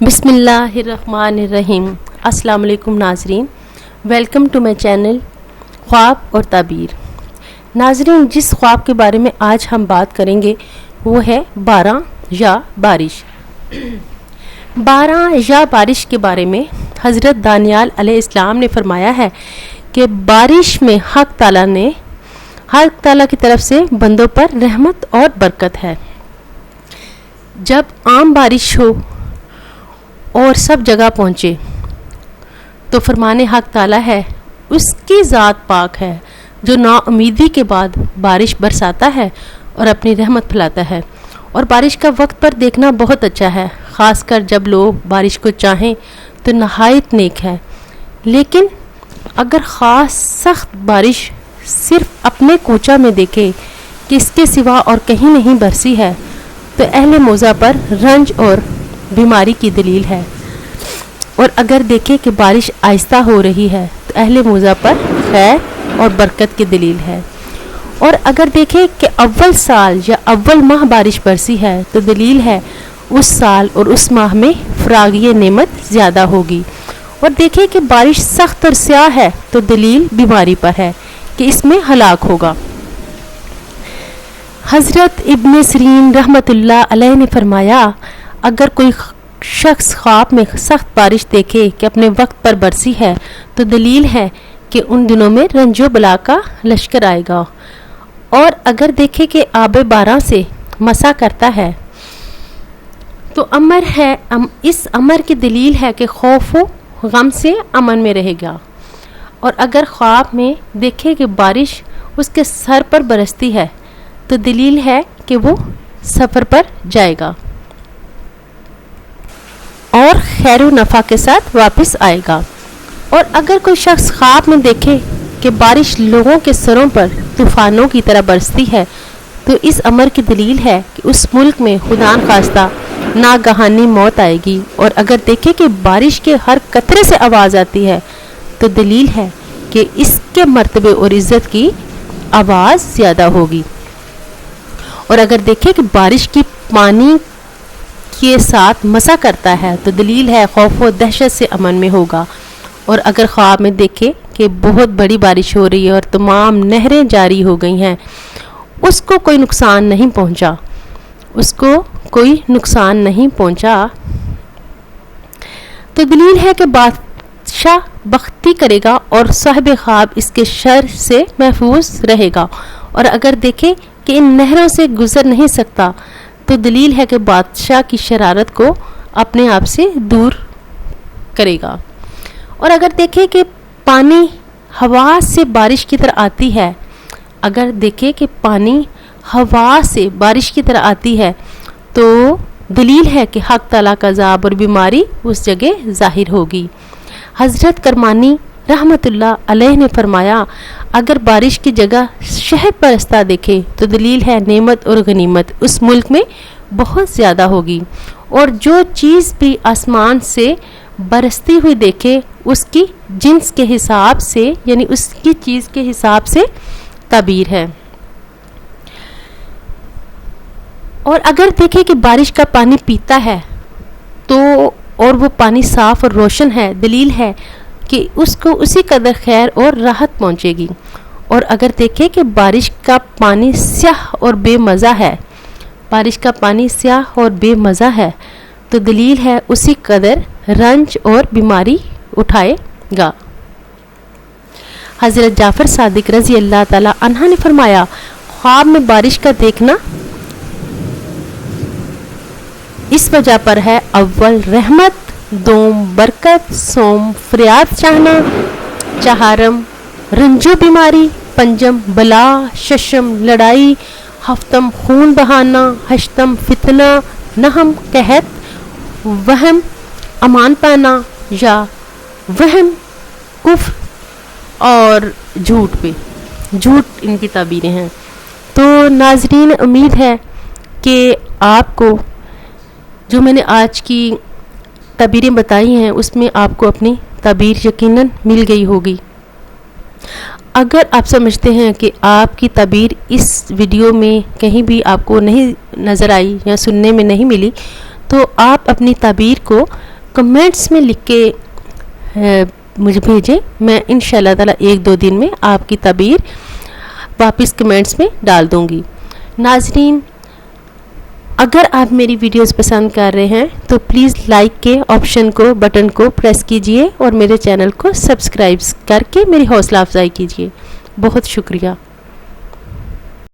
بسم اللہ الرحمن الرحیم۔ السلام علیکم ناظرین، ویلکم ٹو مائی چینل خواب اور تعبیر۔ ناظرین، جس خواب کے بارے میں آج ہم بات کریں گے وہ ہے باران یا بارش۔ باران یا بارش کے بارے میں حضرت دانیال علیہ السلام نے فرمایا ہے کہ بارش میں حق تعالیٰ کی طرف سے بندوں پر رحمت اور برکت ہے۔ جب عام بارش ہو اور سب جگہ پہنچے تو فرمان حق تعالیٰ ہے، اس کی ذات پاک ہے جو نا امیدی کے بعد بارش برساتا ہے اور اپنی رحمت پھیلاتا ہے۔ اور بارش کا وقت پر دیکھنا بہت اچھا ہے، خاص کر جب لوگ بارش کو چاہیں تو نہایت نیک ہے۔ لیکن اگر خاص سخت بارش صرف اپنے کوچہ میں دیکھے کہ اس کے سوا اور کہیں نہیں برسی ہے تو اہل موضع پر رنج اور بیماری کی دلیل ہے، اور اگر دیکھے کہ بارش آہستہ ہو رہی ہے تو اہل موضع پر خیر اور برکت کی دلیل ہے، اور اگر دیکھے کہ اول سال یا اول ماہ بارش برسی ہے تو دلیل ہے اس سال اور اس ماہ میں فراغی نعمت زیادہ ہوگی، اور دیکھے کہ بارش سخت اور سیاہ ہے تو دلیل بیماری پر ہے کہ اس میں ہلاک ہوگا۔ حضرت ابن سیرین رحمۃ اللہ علیہ نے فرمایا، اگر کوئی شخص خواب میں سخت بارش دیکھے کہ اپنے وقت پر برسی ہے تو دلیل ہے کہ ان دنوں میں رنج و بلا کا لشکر آئے گا، اور اگر دیکھے کہ آب باران سے مسا کرتا ہے تو امر ہے، اس امر کی دلیل ہے کہ خوف و غم سے امن میں رہے گا، اور اگر خواب میں دیکھے کہ بارش اس کے سر پر برستی ہے تو دلیل ہے کہ وہ سفر پر جائے گا اور خیر و نفع کے ساتھ واپس آئے گا۔ اور اگر کوئی شخص خواب میں دیکھے کہ بارش لوگوں کے سروں پر طوفانوں کی طرح برستی ہے تو اس امر کی دلیل ہے کہ اس ملک میں خدا نخواستہ ناگہانی موت آئے گی، اور اگر دیکھے کہ بارش کے ہر قطرے سے آواز آتی ہے تو دلیل ہے کہ اس کے مرتبے اور عزت کی آواز زیادہ ہوگی، اور اگر دیکھے کہ بارش کی پانی کے ساتھ مسا کرتا ہے تو دلیل ہے خوف و دہشت سے امن میں ہوگا، اور اگر خواب میں دیکھے کہ بہت بڑی بارش ہو رہی ہے اور تمام نہریں جاری ہو گئی ہیں، اس کو کوئی نقصان نہیں پہنچا تو دلیل ہے کہ بادشاہ بختی کرے گا اور صاحب خواب اس کے شر سے محفوظ رہے گا، اور اگر دیکھے کہ ان نہروں سے گزر نہیں سکتا تو دلیل ہے کہ بادشاہ کی شرارت کو اپنے آپ سے دور کرے گا، اور اگر دیکھے کہ پانی ہوا سے بارش کی طرح آتی ہے تو دلیل ہے کہ حق تعالیٰ کا عذاب اور بیماری اس جگہ ظاہر ہوگی۔ حضرت کرمانی رحمت اللہ علیہ نے فرمایا، اگر بارش کی جگہ شہد برستا دیکھے تو دلیل ہے نعمت اور غنیمت اس ملک میں بہت زیادہ ہوگی، اور جو چیز بھی آسمان سے برستی ہوئی دیکھے اس کی جنس کے حساب سے، یعنی اس کی چیز کے حساب سے تعبیر ہے، اور اگر دیکھے کہ بارش کا پانی پیتا ہے تو اور وہ پانی صاف اور روشن ہے، دلیل ہے کہ اس کو اسی قدر خیر اور راحت پہنچے گی، اور اگر دیکھے کہ بارش کا پانی سیاہ اور بے مزہ ہے تو دلیل ہے اسی قدر رنج اور بیماری اٹھائے گا۔ حضرت جعفر صادق رضی اللہ تعالی عنہ نے فرمایا، خواب میں بارش کا دیکھنا اس وجہ پر ہے، اول رحمت، دوم برکت، سوم فریاد چاہنا، چہارم رنج و بیماری، پنجم بلا، ششم لڑائی، ہفتم خون بہانا، ہشتم فتنہ، نہم قحط، وہم امان پانا یا وہم کفر اور جھوٹ ان کی تعبیریں ہیں۔ تو ناظرین، امید ہے کہ آپ کو جو میں نے آج کی تعبیریں بتائی ہیں اس میں آپ کو اپنی تعبیر یقیناً مل گئی ہوگی۔ اگر آپ سمجھتے ہیں کہ آپ کی تعبیر اس ویڈیو میں کہیں بھی آپ کو نہیں نظر آئی یا سننے میں نہیں ملی تو آپ اپنی تعبیر کو کمنٹس میں لکھ کے مجھے بھیجیں. میں انشاءاللہ تعالیٰ 1-2 دن میں آپ کی تعبیر واپس کمنٹس میں ڈال دوں گی. ناظرین، اگر آپ میری ویڈیوز پسند کر رہے ہیں تو پلیز لائک کے بٹن کو پریس کیجئے اور میرے چینل کو سبسکرائب کر کے میری حوصلہ افزائی کیجئے. بہت شکریہ.